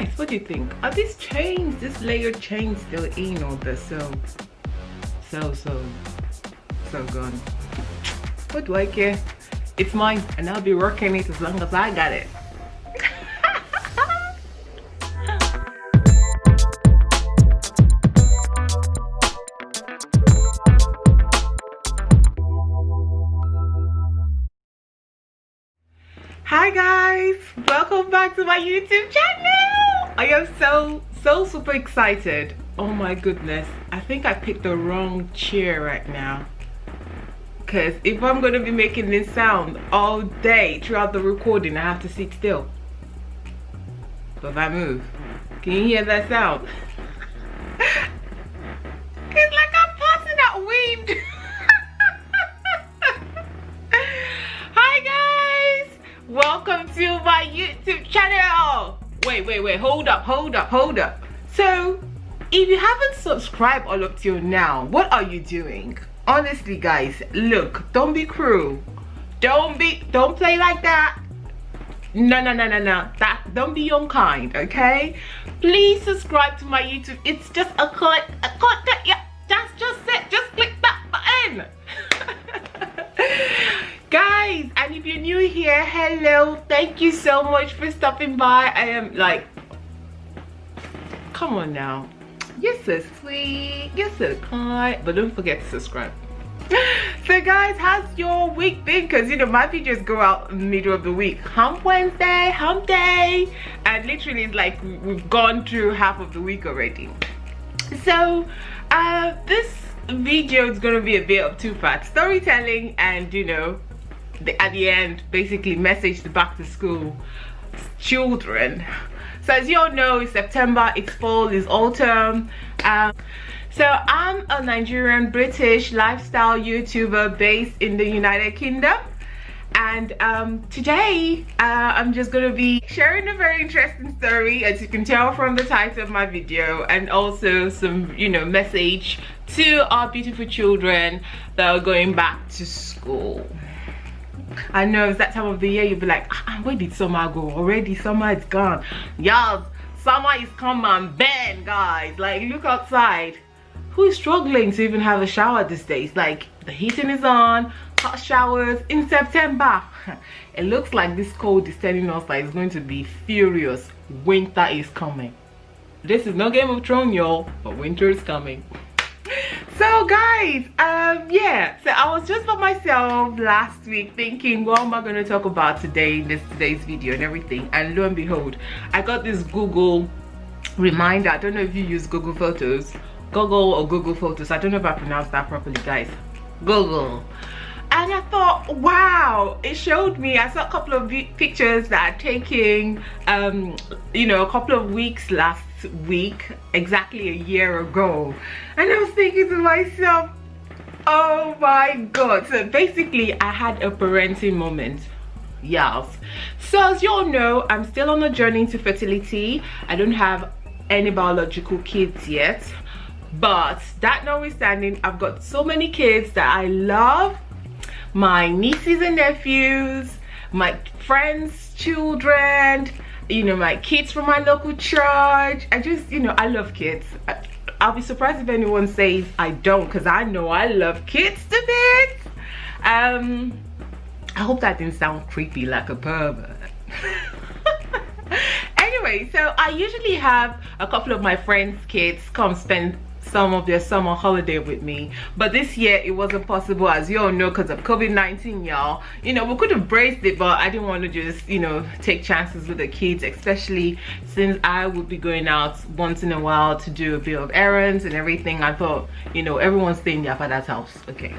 Guys, what do you think? Are these chains, this layered chain still in, or they're so gone? What do I care? It's mine and I'll be working it as long as I got it. Hi guys, welcome back to my YouTube channel. I am so super excited. Oh my goodness, I think I picked the wrong chair right now, because if I'm going to be making this sound all day throughout the recording, I have to sit still. But if I move, can you hear that sound? It's like I'm passing out wind. Hi guys, welcome to my YouTube channel. Wait, hold up. So if you haven't subscribed all up till now, what are you doing? Honestly guys, look, don't be cruel, don't play like that. No, don't be unkind, okay? Please subscribe to my YouTube. It's just a click, yeah, that's just it. Just click that button. Guys, and if you're new here, hello, thank you so much for stopping by. I am like, come on now, you're so sweet, you're so kind, but don't forget to subscribe. So guys, how's your week been? Because you know my videos go out in the middle of the week. Hump Wednesday, hump day, and literally it's like we've gone through half of the week already. So this video is going to be a bit of two parts: storytelling and, you know, at the end basically message to back to school children. So as you all know, it's September, it's fall, it's autumn. So I'm a Nigerian British lifestyle YouTuber based in the United Kingdom, and today I'm just going to be sharing a very interesting story, as you can tell from the title of my video, and also some, you know, message to our beautiful children that are going back to school. I know it's that time of the year, you'll be like, where did summer go? Already summer is gone. Y'all, summer is come and bend, guys. Like, look outside. Who is struggling to even have a shower these days? Like, the heating is on, hot showers in September. It looks like this cold is telling us that it's going to be furious. Winter is coming. This is no Game of Thrones, y'all, but winter is coming. So guys, yeah, so I was just by myself last week thinking, what am I going to talk about today in today's video and everything, and lo and behold, I got this Google reminder. I don't know if you use Google Photos, Google Photos, I don't know if I pronounced that properly, guys. Google. And I thought, wow, it showed me, I saw a couple of pictures that are taking you know, a couple of weeks last week, exactly a year ago, and I was thinking to myself, oh my god. So basically I had a parenting moment. Yes. So as you all know, I'm still on a journey to fertility. I don't have any biological kids yet, but that notwithstanding, I've got so many kids that I love. My nieces and nephews, my friends' children, you know, my kids from my local church. I just, you know, I love kids. I'll be surprised if anyone says I don't, because I know I love kids to bits. I hope that didn't sound creepy like a pervert. Anyway, so I usually have a couple of my friends' kids come spend some of their summer holiday with me, but this year it wasn't possible, as you all know, because of COVID-19, y'all. You know, we could have braced it, but I didn't want to just, you know, take chances with the kids, especially since I would be going out once in a while to do a bit of errands and everything. I thought, you know, everyone's staying in their father's house. Okay.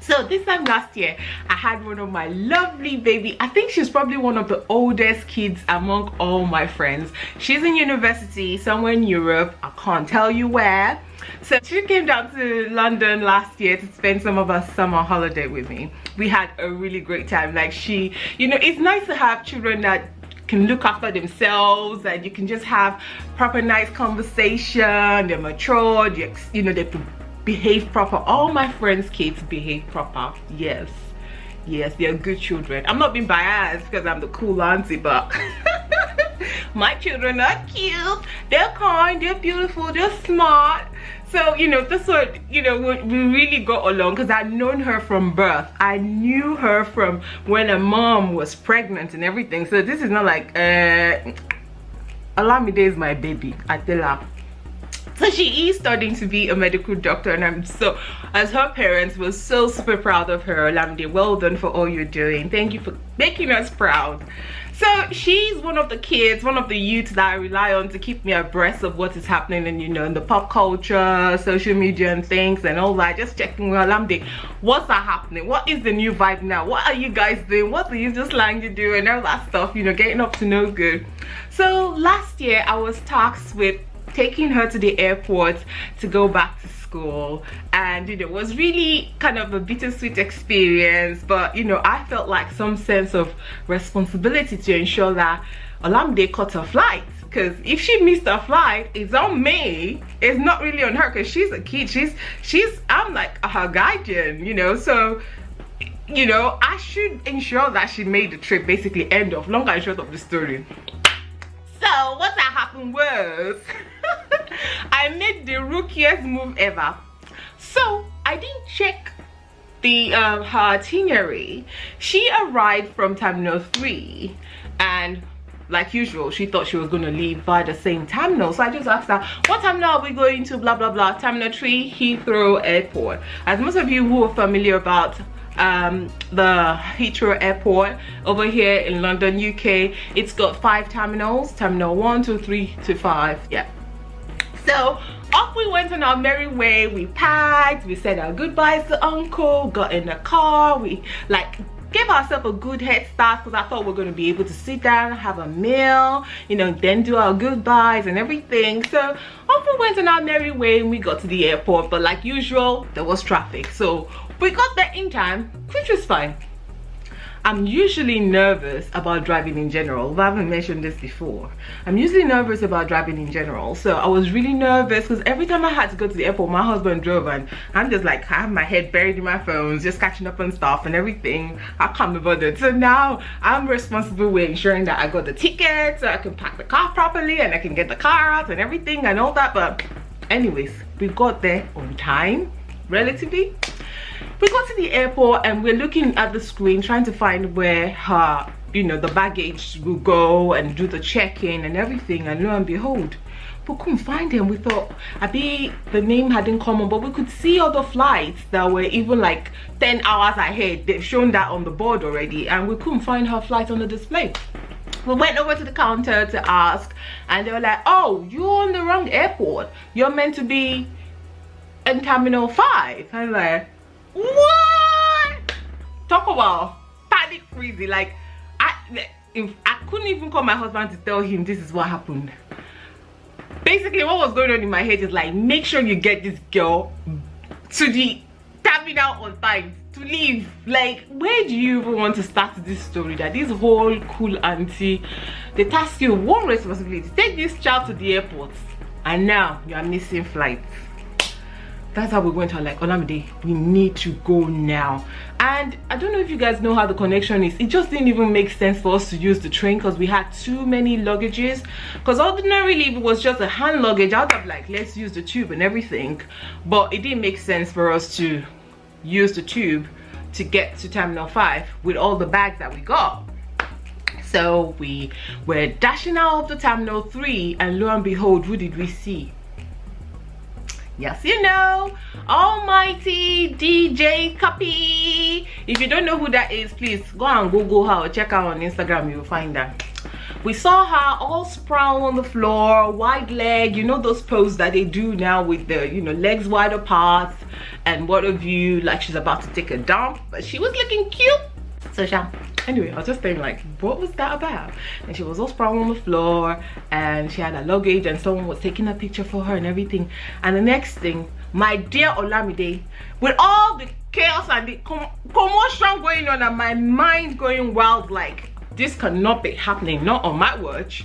So this time last year, I had one of my lovely baby, I think she's probably one of the oldest kids among all my friends. She's in university somewhere in Europe, I can't tell you where. So she came down to London last year to spend some of her summer holiday with me. We had a really great time. Like, she, you know, it's nice to have children that can look after themselves, and you can just have proper nice conversation. They're matured, you know, they behave proper. All my friends' kids behave proper. Yes, they're good children. I'm not being biased because I'm the cool auntie, but My children are cute, they're kind, they're beautiful, they're smart. So, you know, that's what, you know, we really got along because I'd known her from birth. I knew her from when her mom was pregnant and everything. So this is not like, Olamide is my baby, I tell her. So she is studying to be a medical doctor, and I'm so, as her parents, we're so super proud of her. Olamide, well done for all you're doing. Thank you for making us proud. So she's one of the kids, one of the youths that I rely on to keep me abreast of what is happening in, you know, in the pop culture, social media and things and all that. Just checking with Olamide, what's that happening? What is the new vibe now? What are you guys doing? What are you just slang you do and all that stuff, you know, getting up to no good. So last year I was tasked with taking her to the airport to go back to school, and you know, it was really kind of a bittersweet experience, but you know, I felt like some sense of responsibility to ensure that Olamide caught her flight, because if she missed her flight, it's on me, it's not really on her, because she's a kid, I'm like her guardian, you know. So you know, I should ensure that she made the trip, basically. End of long and short of the story. So what that happened was I made the rookiest move ever. So I didn't check the her itinerary. She arrived from Terminal 3, and like usual, she thought she was going to leave by the same terminal. So I just asked her, what terminal are we going to? Blah blah blah. Terminal 3, Heathrow Airport. As most of you who are familiar about the Heathrow Airport over here in London, UK, it's got 5 terminals. Terminal 1, 2, 3 to 5. Yeah. So off we went on our merry way. We packed, we said our goodbyes to uncle, got in the car, we like gave ourselves a good head start, because I thought we are going to be able to sit down, have a meal, you know, then do our goodbyes and everything. So off we went on our merry way, and we got to the airport, but like usual, there was traffic. So we got there in time, which was fine. I'm usually nervous about driving in general. I haven't mentioned this before. I'm usually nervous about driving in general. So I was really nervous because every time I had to go to the airport, my husband drove, and I'm just like, I have my head buried in my phones, just catching up on stuff and everything. I can't be bothered. So now I'm responsible with ensuring that I got the ticket, so I can park the car properly and I can get the car out and everything and all that. But anyways, we got there on time, relatively. We got to the airport and we're looking at the screen trying to find where her, you know, the baggage will go and do the check-in and everything, and lo and behold, we couldn't find him. We thought maybe the name hadn't come on, but we could see other flights that were even like 10 hours ahead. They've shown that on the board already, and we couldn't find her flight on the display. We went over to the counter to ask, and they were like, oh, you're on the wrong airport, you're meant to be in Terminal 5. I'm like, what? Talk about panic freezing. Like if I couldn't even call my husband to tell him this is what happened. Basically what was going on in my head is like, make sure you get this girl to the terminal on time to leave. Like, where do you even want to start this story? That this whole cool auntie, they task you one responsibility, take this child to the airport, and now you are missing flights. That's how we went on, like, Olamide, we need to go now. And I don't know if you guys know how the connection is. It just didn't even make sense for us to use the train because we had too many luggages. Because ordinarily, if it was just a hand luggage, I would have like, let's use the tube and everything. But it didn't make sense for us to use the tube to get to Terminal 5 with all the bags that we got. So we were dashing out of the Terminal 3, and lo and behold, who did we see? Yes, you know, almighty DJ Cuppy. If you don't know who that is, please go and Google her or check her on Instagram, you'll find her. We saw her all sprawled on the floor, wide leg, you know those poses that they do now with the, you know, legs wide apart and what have you, like she's about to take a dump, but she was looking cute. So anyway, I was just saying, like, what was that about? And she was all sprawled on the floor, and she had a luggage, and someone was taking a picture for her and everything. And the next thing, my dear Olamide, with all the chaos and the commotion going on and my mind going wild, like, this cannot be happening, not on my watch,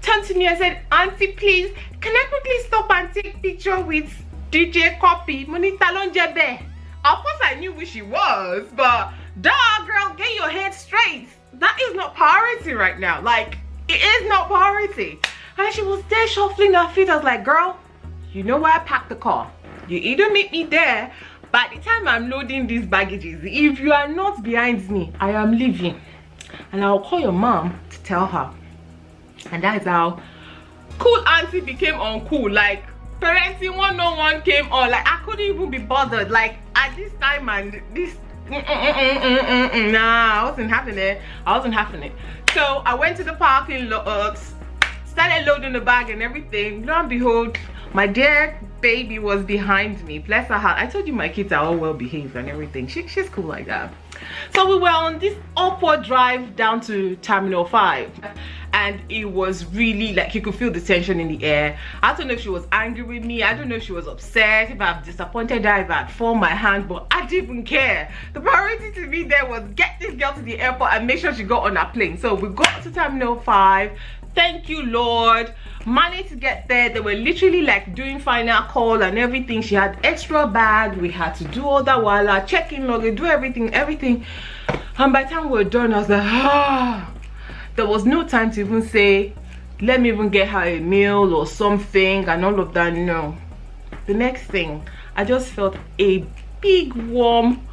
turned to me and said, auntie, please, can I quickly stop and take picture with DJ Cuppy? Monita Lonjebe. Of course I knew who she was, but duh, girl, get your head straight. That is not priority right now. Like, It is not priority. And she was there shuffling her feet. I was like, girl, you know where I parked the car. You either meet me there. By the time I'm loading these baggages, if you are not behind me, I am leaving. And I'll call your mom to tell her. And that is how cool auntie became uncool. Like, parenting 101 came on. Like, I couldn't even be bothered. Like, at this time and this, nah, I wasn't having it. So I went to the parking lot, started loading the bag and everything. Lo and behold, my dear baby was behind me. Bless her heart. I told you my kids are all well behaved and everything. She's cool like that. So we were on this upward drive down to Terminal 5, and it was really like you could feel the tension in the air. I don't know if she was angry with me. I don't know if she was upset, if I've disappointed her, if I'd formed my hand, but I didn't even care. The priority to me there was get this girl to the airport and make sure she got on her plane. So we got to Terminal 5. Thank you, Lord. Managed to get there. They were literally like doing final call and everything. She had extra bag. We had to do all that while I check in luggage, do everything. And by the time we were done, I was like, ah. There was no time to even say, let me even get her a meal or something and all of that. No. The next thing, I just felt a big warm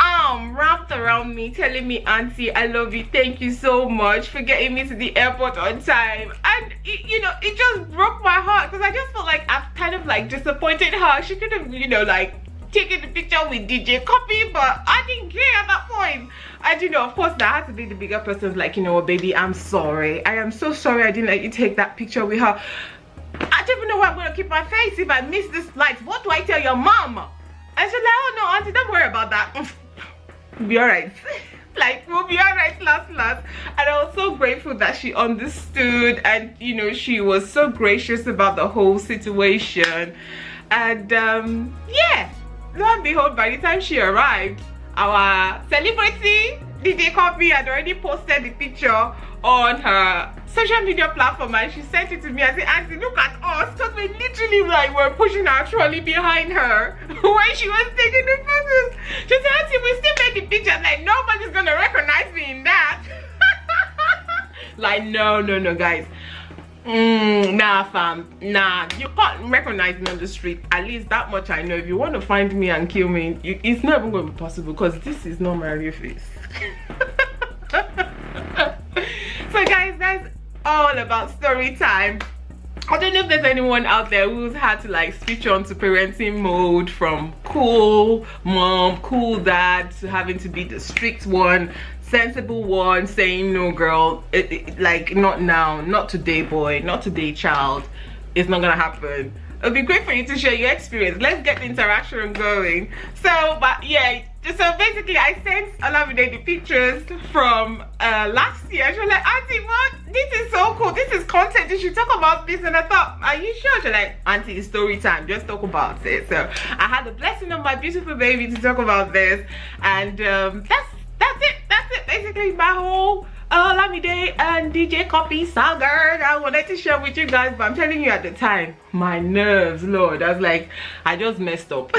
arm wrapped around me telling me, auntie, I love you, thank you so much for getting me to the airport on time. And it just broke my heart, because I just felt like I've kind of like disappointed her. She could have like taken the picture with DJ Cuppy, but I didn't care at that point. And of course I had to be the bigger person, like, baby, I'm sorry, I am so sorry I didn't let you take that picture with her. I don't even know where I'm gonna keep my face if I miss this flight. What do I tell your mom? And she's like, oh no, auntie, don't worry about that. We'll be alright. Like, we'll be alright, last. And I was so grateful that she understood, and she was so gracious about the whole situation. And yeah, lo and behold, by the time she arrived, our celebrity DJ Cuppy had already posted the picture on her social media platform, and she sent it to me. I said, auntie, look at us, because we literally were pushing our trolley behind her when she was taking the photos. She said, auntie, we still made the picture. Like, nobody's gonna recognize me in that. Like, no, guys. Nah, fam, nah, you can't recognize me on the street. At least that much I know. If you want to find me and kill me, it's not even going to be possible, because this is not my real face. So guys, that's all about story time. I don't know if there's anyone out there who's had to like switch on to parenting mode, from cool mom, cool dad, to having to be the strict one, sensible one, saying no girl, like not now, not today boy, not today child, it's not gonna happen. It'd be great for you to share your experience. Let's get the interaction going. So, but yeah, so basically I sent Olamide the pictures from last year. She was like, auntie, what? This is so cool. This is content. You should talk about this. And I thought, are you sure? She's like, auntie, it's story time. Just talk about it. So I had the blessing of my beautiful baby to talk about this. And that's it. Basically my whole Olamide and DJ Cuppy saga I wanted to share with you guys. But I'm telling you, at the time, my nerves, Lord, I was like, I just messed up.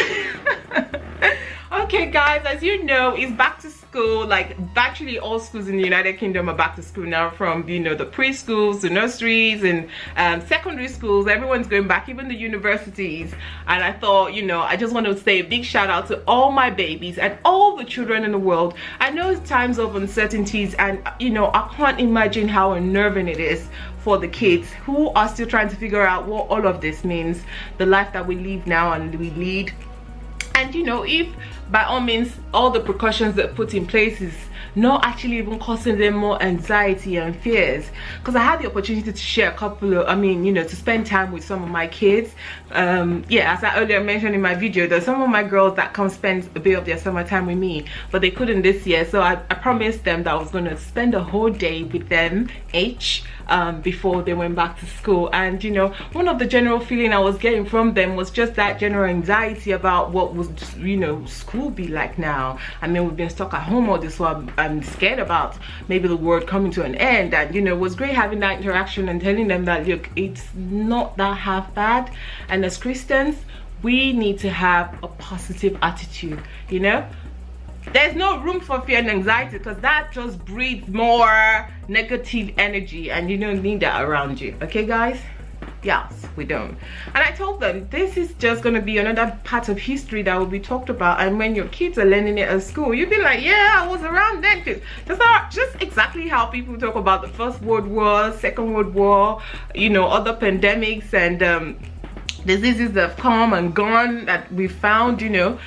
Okay guys, as you know, it's back to school. Like, actually all schools in the United Kingdom are back to school now, from the preschools to nurseries and secondary schools. Everyone's going back, even the universities. And I thought, I just want to say a big shout out to all my babies and all the children in the world. I know it's times of uncertainties, and I can't imagine how unnerving it is for the kids who are still trying to figure out what all of this means, the life that we live now and we lead. And if by all means all the precautions that put in place is not actually even causing them more anxiety and fears, because I had the opportunity to share a couple of, to spend time with some of my kids. Yeah, as I earlier mentioned in my video, there's some of my girls that come spend a bit of their summertime with me, but they couldn't this year. So I promised them that I was going to spend a whole day with them each before they went back to school. And one of the general feeling I was getting from them was just that general anxiety about what was school be like now. We've been stuck at home all this while. I'm scared about maybe the world coming to an end. And it was great having that interaction and telling them that, look, it's not that half bad. And as Christians, we need to have a positive attitude. there's no room for fear and anxiety, because that just breeds more negative energy, and you don't need that around you. Okay guys? Yes, we don't. And I told them this is just going to be another part of history that will be talked about, and when your kids are learning it at school, you'll be like, yeah, I was around then. Just exactly how people talk about the First World War, Second World War, you know, other pandemics and diseases that have come and gone that we found, you know,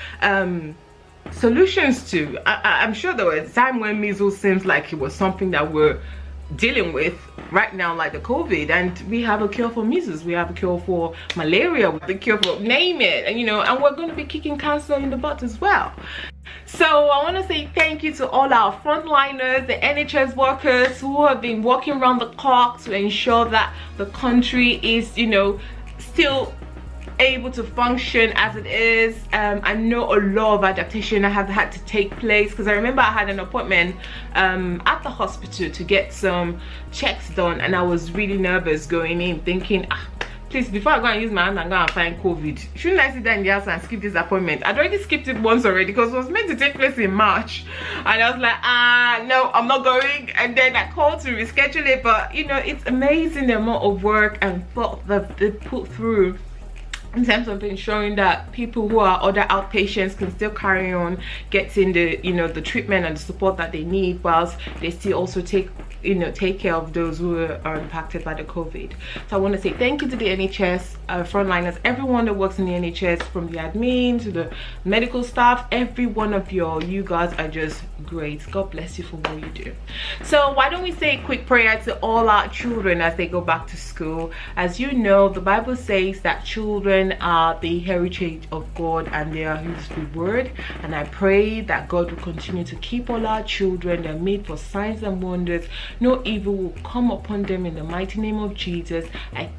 solutions to. I'm sure there was a time when measles seems like it was something that we're dealing with right now, like the COVID, and we have a cure for measles, we have a cure for malaria, we have a cure for name it, and you know, and we're going to be kicking cancer in the butt as well. So I want to say thank you to all our frontliners, the NHS workers who have been working around the clock to ensure that the country is, you know, still able to function as it is. I know a lot of adaptation have had to take place, because I remember I had an appointment at the hospital to get some checks done, and I was really nervous going in, thinking, please, before I go and use my hand and go and find COVID, shouldn't I sit there in the house and skip this appointment? I'd already skipped it once already, because it was meant to take place in March, and I was like, no, I'm not going. And then I called to reschedule it. But you know, it's amazing the amount of work and thought that they put through in terms of ensuring that people who are other outpatients can still carry on getting the, you know, the treatment and the support that they need, whilst they still also take care of those who are impacted by the COVID. So I want to say thank you to the NHS frontliners, everyone that works in the NHS, from the admin to the medical staff, every one of you guys are just great. God bless you for what you do. So why don't we say a quick prayer to all our children as they go back to school. As you know, the Bible says that children are the heritage of God and they are his reward, and I pray that God will continue to keep all our children. They're made for signs and wonders. No evil will come upon them in the mighty name of Jesus. I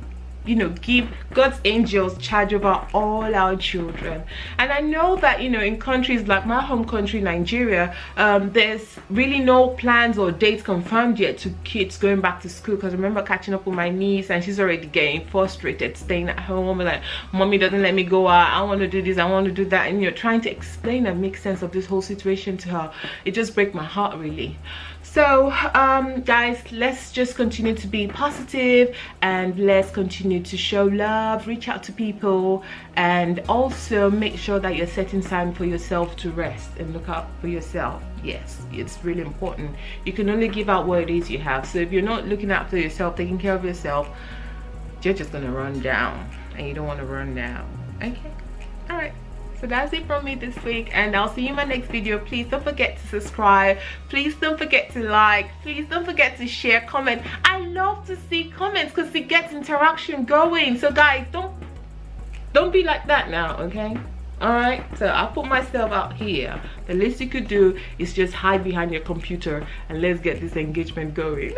give God's angels charge over all our children. And I know that, you know, in countries like my home country, Nigeria, there's really no plans or dates confirmed yet to kids going back to school, because I remember catching up with my niece and she's already getting frustrated staying at home, like, mommy doesn't let me go out, I want to do this, I want to do that, and you're trying to explain and make sense of this whole situation to her. It just breaks my heart, really. So guys, let's just continue to be positive, and let's continue to show love, reach out to people, and also make sure that you're setting time for yourself to rest and look out for yourself. Yes, it's really important. You can only give out what it is you have. So if you're not looking out for yourself, taking care of yourself, you're just gonna run down, and you don't want to run down. Okay, all right. So that's it from me this week, and I'll see you in my next video. Please don't forget to subscribe, please don't forget to like, please don't forget to share, comment. I love to see comments because it gets interaction going. So guys, don't be like that now, okay? All right, so I'll put myself out here. The least you could do is just hide behind your computer, and let's get this engagement going.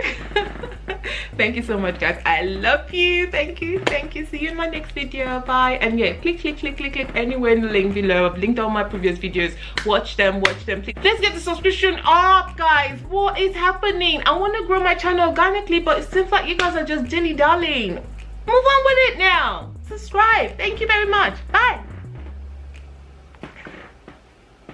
Thank you so much, guys. I love you. Thank you, see you in my next video. Bye. And yeah, click anywhere in the link below. I've linked all my previous videos. Watch them, please. Let's get the subscription up, guys. What is happening? I want to grow my channel organically, but it seems like you guys are just dilly-dallying. Move on with it now. Subscribe. Thank you very much. Bye.